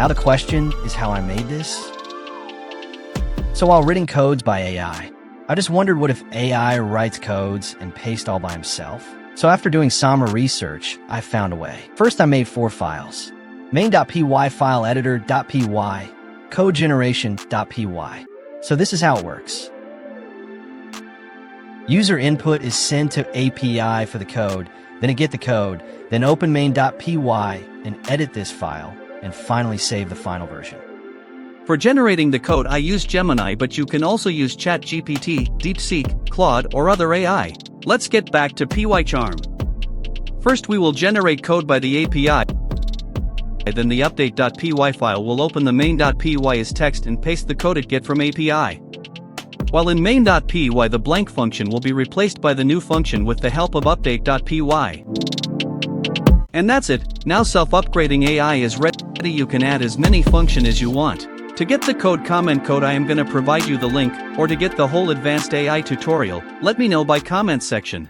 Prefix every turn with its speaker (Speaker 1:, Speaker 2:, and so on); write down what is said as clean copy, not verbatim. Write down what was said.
Speaker 1: Now the question is how I made this. So while writing codes by AI, I just wondered what if AI writes codes and pastes all by himself? So after doing some research, I found a way. First, I made 4 files. Main.py, file editor.py, codegeneration.py. So this is how it works. User input is sent to API for the code, then I get the code, then open main.py and edit this file, and finally save the final version.
Speaker 2: For generating the code I use Gemini, but you can also use ChatGPT, DeepSeek, Claude or other AI. Let's get back to PyCharm. First we will generate code by the API. Then the update.py file will open the main.py as text and paste the code it get from API. While in main.py the blank function will be replaced by the new function with the help of update.py. And that's it, now self-upgrading AI is ready. You can add as many functions as you want. To get the comment code I am gonna provide you the link, or to get the whole advanced AI tutorial, let me know by comment section.